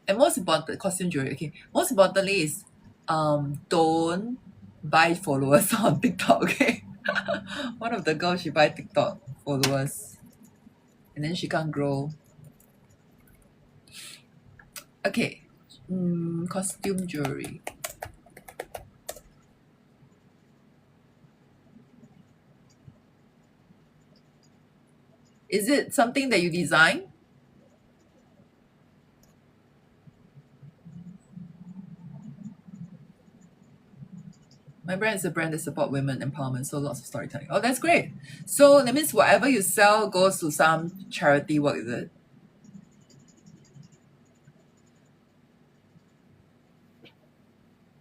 [SPEAKER 1] And most important, costume jewelry. Okay, most importantly is don't buy followers on TikTok. Okay, one of the girls, she buy TikTok followers and then she can't grow. Okay, costume jewelry. Is it something that you design? My brand is a brand that support women empowerment, so lots of storytelling. Oh, that's great. So that means whatever you sell goes to some charity work, is it?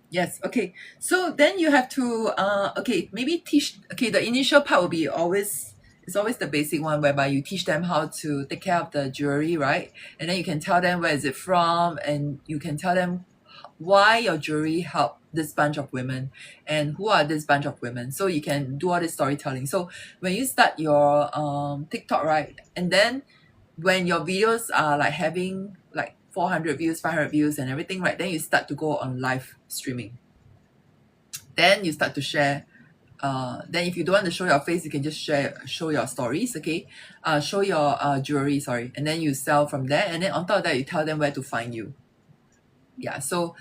[SPEAKER 1] Yes. Okay. So then you have to okay, maybe teach. Okay, the initial part will be always, it's always the basic one, whereby you teach them how to take care of the jewelry, right? And then you can tell them where is it from, and you can tell them why your jewelry helped this bunch of women and who are this bunch of women. So you can do all this storytelling. So when you start your TikTok, right, and then when your videos are like having like 400 views, 500 views and everything, right, then you start to go on live streaming. Then you start to share. Then if you don't want to show your face, you can just show your stories, okay? Show your jewelry, sorry, and then you sell from there. And then on top of that, you tell them where to find you. Yeah. So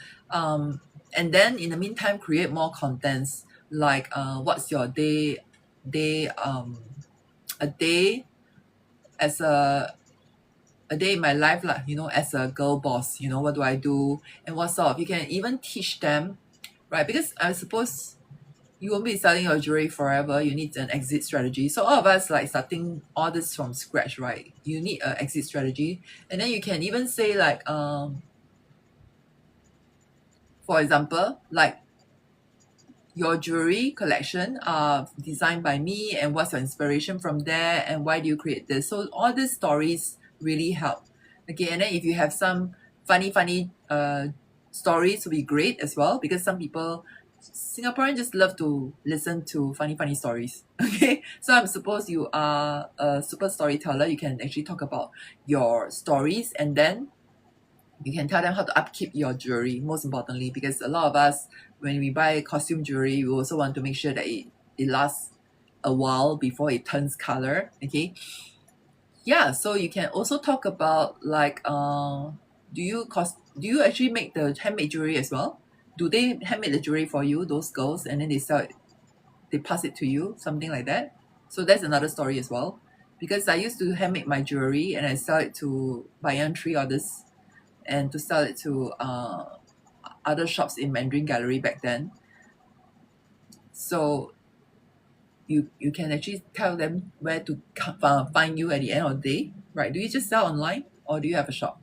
[SPEAKER 1] and then in the meantime, create more contents like what's your day a day as a day in my life lah, as a girl boss, what do I do and what sort of, you can even teach them, right? Because I suppose you won't be selling your jewelry forever. You need an exit strategy. So all of us like starting all this from scratch, right? You need an exit strategy. And then you can even say like, for example, like your jewelry collection are designed by me, and what's your inspiration from there, and why do you create this. So all these stories really help. Okay, and then if you have some funny stories will be great as well, because some people, Singaporeans, just love to listen to funny stories. Okay, so I'm suppose you are a super storyteller. You can actually talk about your stories, and then you can tell them how to upkeep your jewelry, most importantly, because a lot of us, when we buy costume jewelry, we also want to make sure that it lasts a while before it turns color. Okay, yeah, so you can also talk about like do you actually make the handmade jewelry as well? Do they handmade the jewelry for you, those girls, and then they sell it, they pass it to you, something like that? So that's another story as well, because I used to handmade my jewelry and I sell it to Bayan Tree or this, and to sell it to other shops in Mandarin Gallery back then. So you can actually tell them where to find you at the end of the day, right? Do you just sell online or do you have a shop?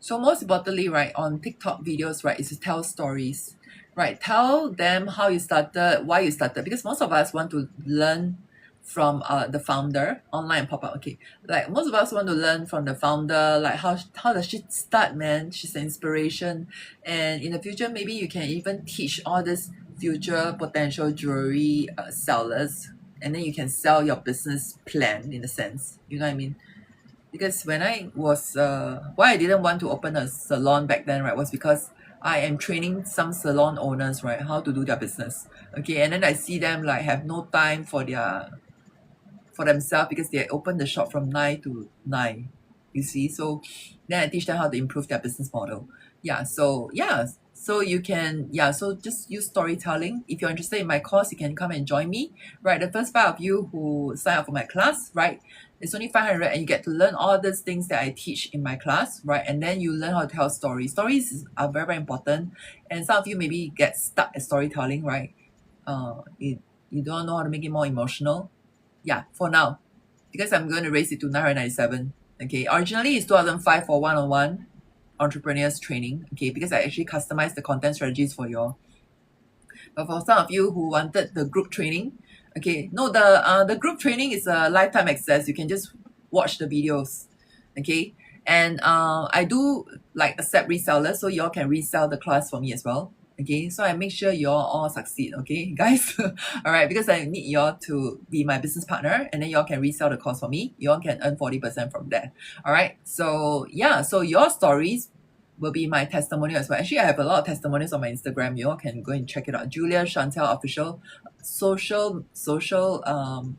[SPEAKER 1] So most importantly, right, on TikTok videos, right, is to tell stories, right? Tell them how you started, why you started, because most of us want to learn from the founder, online pop-up. Okay, like most of us want to learn from the founder, like how does she start, man? She's an inspiration, and in the future, maybe you can even teach all this future potential jewelry sellers, and then you can sell your business plan in a sense. You know what I mean? Because when I was why I didn't want to open a salon back then, right, was because I am training some salon owners, right, how to do their business. Okay, and then I see them like have no time for themselves, because they open the shop from 9 to 9, you see. So then I teach them how to improve their business model. So you can, so just use storytelling. If you're interested in my course, you can come and join me, right? The first 5 of you who sign up for my class, right, it's only 500, and you get to learn all these things that I teach in my class, right? And then you learn how to tell stories. Stories are very important, and some of you maybe get stuck at storytelling, right? You don't know how to make it more emotional. Yeah, for now, because I'm going to raise it to 997. Okay, originally it's 2005 for one-on-one entrepreneurs training. Okay, because I actually customized the content strategies for you all. But for some of you who wanted the group training, okay, no, the group training is a lifetime access. You can just watch the videos, okay. And I do like accept resellers, so y'all can resell the class for me as well. Okay, so I make sure y'all all succeed, okay, guys. All right, because I need y'all to be my business partner, and then y'all can resell the course for me. Y'all can earn 40% from there. All right, so yeah, so your stories will be my testimonial as well. Actually, I have a lot of testimonials on my Instagram. You all can go and check it out. Julia Chantel official, social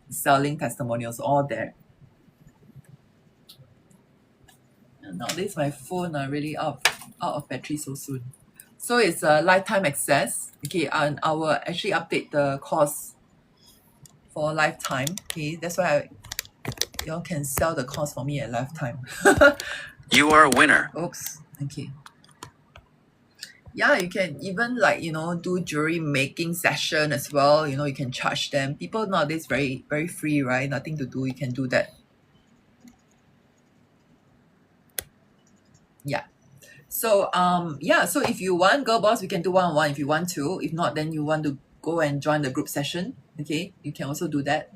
[SPEAKER 1] selling testimonials, all there. And nowadays my phone are really out of battery so soon. So it's a lifetime access. Okay, and I will actually update the course for lifetime. Okay, that's why y'all can sell the course for me at lifetime. You are a winner. Oops. Okay. Yeah, you can even like, do jewelry making session as well. You can charge them. People nowadays very, very free, right? Nothing to do. You can do that. Yeah. So so if you want girl boss, we can do one-on-one if you want to. If not, then you want to go and join the group session. Okay, you can also do that.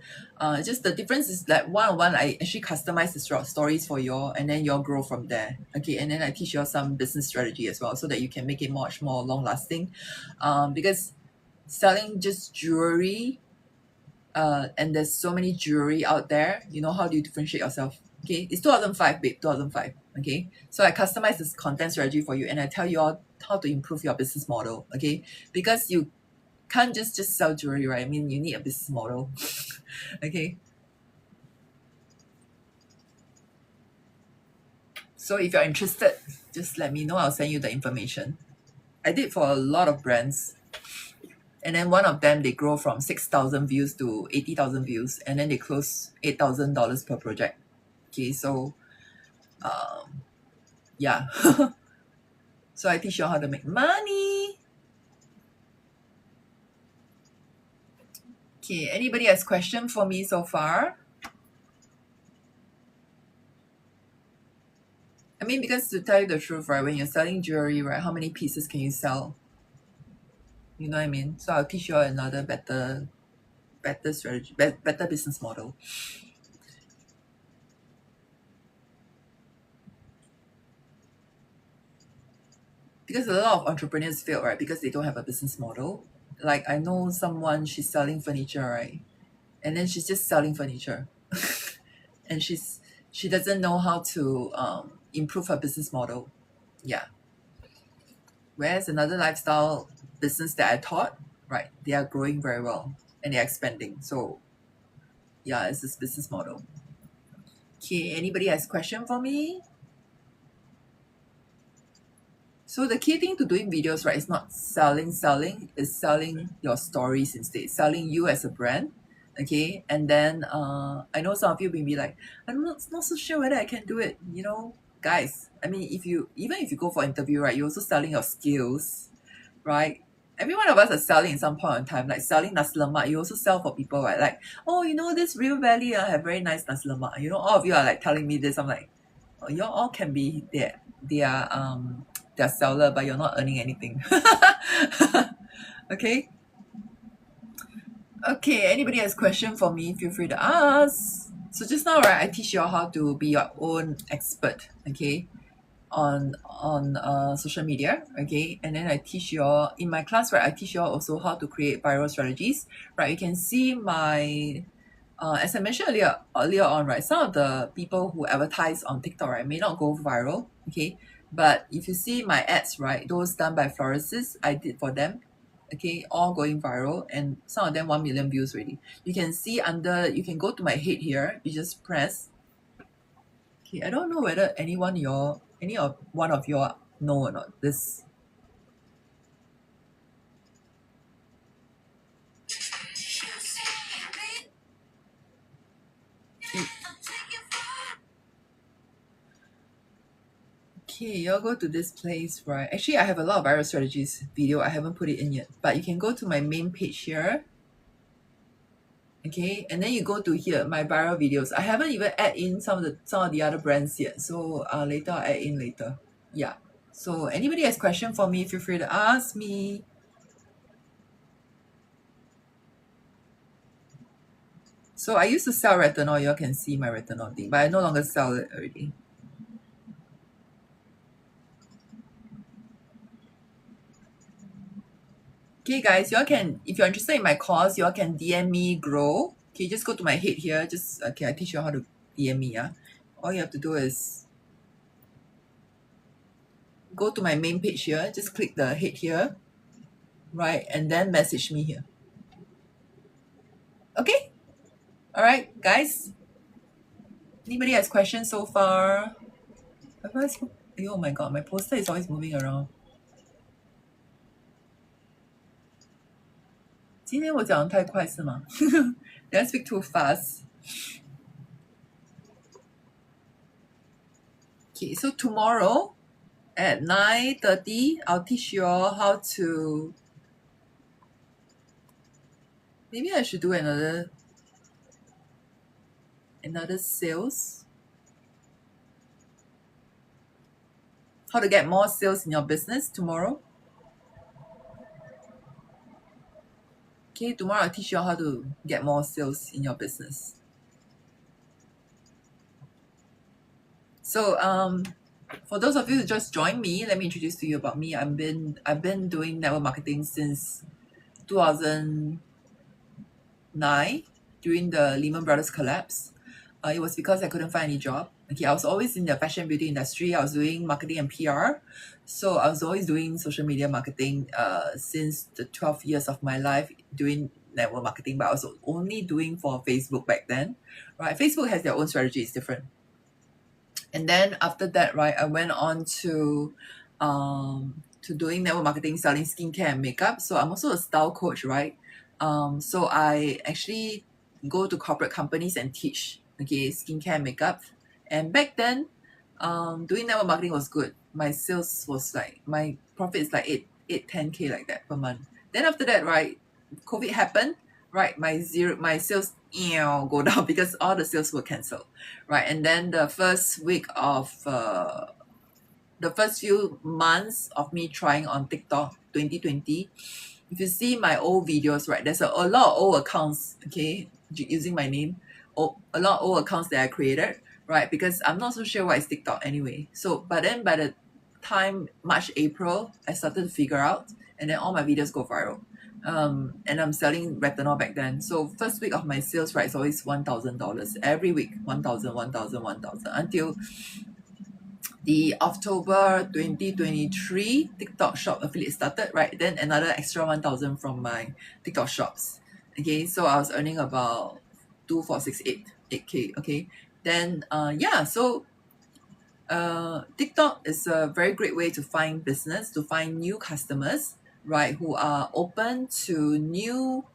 [SPEAKER 1] Just the difference is that one-on-one, I actually customize the stories for you all, and then you all grow from there. Okay, and then I teach you all some business strategy as well, so that you can make it much more long lasting. Because selling just jewelry, and there's so many jewelry out there, how do you differentiate yourself? Okay, it's 2005, babe, 2005. Okay, so I customize this content strategy for you, and I tell you all how to improve your business model. Okay, because you can't just sell jewelry, right? I mean, you need a business model. Okay, so if you're interested, just let me know. I'll send you the information. I did for a lot of brands, and then one of them, they grow from 6,000 views to 80,000 views, and then they close $8,000 per project. Okay, so yeah. So I teach you how to make money. Okay, anybody has question for me so far? I mean, because to tell you the truth, right, when you're selling jewelry, right, how many pieces can you sell? You know what I mean? So I'll teach you all another better strategy, better business model. Because a lot of entrepreneurs fail, right? Because they don't have a business model. Like I know someone, she's selling furniture, right? And then she's just selling furniture. And she doesn't know how to improve her business model. Yeah. Whereas another lifestyle business that I taught, right, they are growing very well and they're expanding. So yeah, it's this business model. Okay, anybody has question for me? So the key thing to doing videos, right, is not selling, is selling your stories instead, selling you as a brand. Okay, and then I know some of you may be like, I'm not so sure whether I can do it. You know, guys, I mean, if you even if you go for interview, right, you're also selling your skills, right? Every one of us are selling in some point in time, like selling nasi lemak. You also sell for people, right? Like, oh, you know, this Real Valley have very nice nasi lemak. You know, all of you are like telling me this. I'm like, oh, you all can be there. They are seller, but you're not earning anything. Okay. Okay. Anybody has question for me? Feel free to ask. So just now, right, I teach you all how to be your own expert. Okay, on social media, okay, and then I teach you all in my class, right, I teach you all also how to create viral strategies, right? You can see my as I mentioned earlier on, right, some of the people who advertise on TikTok, right, may not go viral, okay, but if you see my ads, right, those done by florists I did for them, okay, all going viral, and some of them 1 million views already. You can see under, you can go to my head here, you just press. Okay, I don't know whether any of one of you all know or not this. Okay, y'all go to this place, right? Actually, I have a lot of viral strategies video. I haven't put it in yet, but you can go to my main page here. Okay, and then you go to here, my viral videos. I haven't even add in some of the other brands yet. So later I'll add in later. Yeah. So anybody has question for me, feel free to ask me. So I used to sell retinol. Y'all can see my retinol thing, but I no longer sell it already. Okay, guys, y'all can, if you're interested in my course, y'all can DM me grow. Okay, just go to my head here. Just okay, I teach you how to DM me. Yeah, all you have to do is go to my main page here. Just click the head here, right, and then message me here. Okay, all right, guys. Anybody has questions so far? Oh my god, my poster is always moving around. 今天我讲得太快是吗？ Did I speak too fast? Okay, so tomorrow at 9:30, I'll teach you all how to. Maybe I should do another sales. How to get more sales in your business tomorrow. Okay, tomorrow I'll teach you how to get more sales in your business. So for those of you who just joined me, let me introduce to you about me. I've been doing network marketing since 2009 during the Lehman Brothers collapse. It was because I couldn't find any job. Okay, I was always in the fashion beauty industry. I was doing marketing and PR. So I was always doing social media marketing since the 12 years of my life doing network marketing, but I was only doing for Facebook back then. Right? Facebook has their own strategy, it's different. And then after that, right, I went on to doing network marketing, selling skincare and makeup. So I'm also a style coach, right? So I actually go to corporate companies and teach, okay, skincare and makeup. And back then, doing network marketing was good. My sales was like, my profit is like 10K like that per month. Then after that, right, COVID happened, right? My sales go down because all the sales were cancelled, right? And then the first week of the first few months of me trying on TikTok 2020, if you see my old videos, right, there's a lot of old accounts, okay, using my name, a lot of old accounts that I created, right, because I'm not so sure what is TikTok anyway. So, but then by the time March, April, I started to figure out, and then all my videos go viral. And I'm selling retinol back then. So first week of my sales, right, is always $1,000 every week, 1,000, 1,000, 1,000 until the October 2023 TikTok shop affiliate started, right? Then another extra 1,000 from my TikTok shops. Okay, so I was earning about 2, 4, 6, 8K. Okay, then yeah, so TikTok is a very great way to find business, to find new customers, right? Who are open to new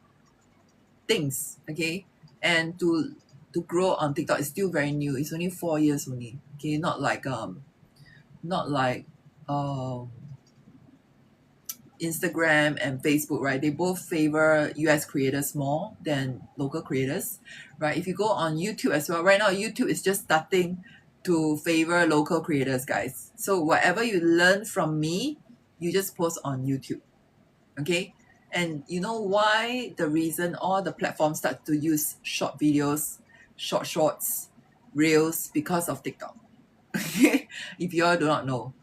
[SPEAKER 1] things. Okay, and to grow on TikTok is still very new. It's only 4 years only. Okay, not like um, Instagram and Facebook, right? They both favor US creators more than local creators, right? If you go on YouTube as well, right now YouTube is just starting to favor local creators, guys. So whatever you learn from me, you just post on YouTube, okay? And you know why the reason all the platforms start to use short videos, shorts, reels because of TikTok. If you all do not know,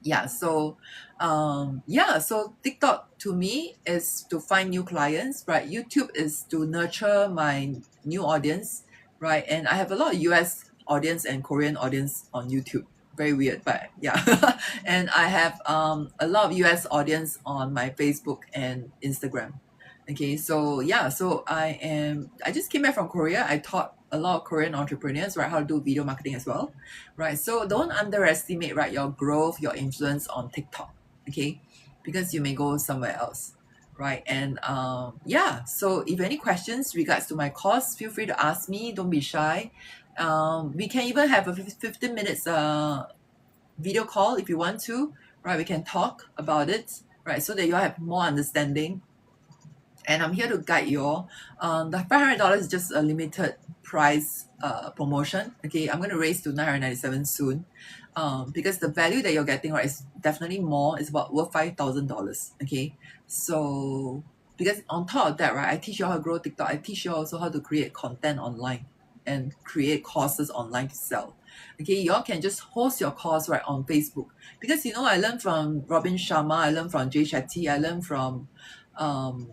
[SPEAKER 1] yeah, so so TikTok to me is to find new clients, right? YouTube is to nurture my new audience, right? And I have a lot of US audience and Korean audience on YouTube. Very weird, but yeah. And I have a lot of US audience on my Facebook and Instagram. Okay, so yeah, so I just came back from Korea. I taught a lot of Korean entrepreneurs, right, how to do video marketing as well, right? So don't underestimate, right, your growth, your influence on TikTok, okay? Because you may go somewhere else, right? And yeah, so if any questions regards to my course, feel free to ask me. Don't be shy. We can even have a 15 minutes video call if you want to, right? We can talk about it, right? So that you all have more understanding, and I'm here to guide you all. The $500 is just a limited price promotion. Okay, I'm going to raise to 997 soon, because the value that you're getting, right, is definitely more. It's about worth $5,000. Okay, so because on top of that, right, I teach you how to grow TikTok. I teach you also how to create content online and create courses online to sell. Okay, y'all can just host your course right on Facebook, because you know I learned from Robin Sharma, I learned from Jay Shetty, I learned from um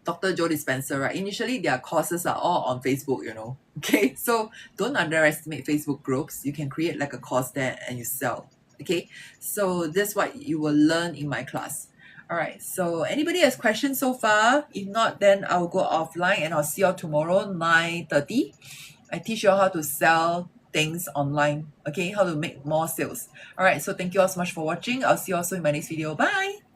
[SPEAKER 1] Dr. Joe Dispenza, right? Initially, their courses are all on Facebook, you know. Okay, so don't underestimate Facebook groups. You can create like a course there and you sell. Okay, so that's what you will learn in my class. All right, so anybody has questions so far? If not, then I'll go offline and I'll see you all tomorrow, 9:30. I teach you all how to sell things online. Okay, how to make more sales. All right, so thank you all so much for watching. I'll see you also in my next video. Bye.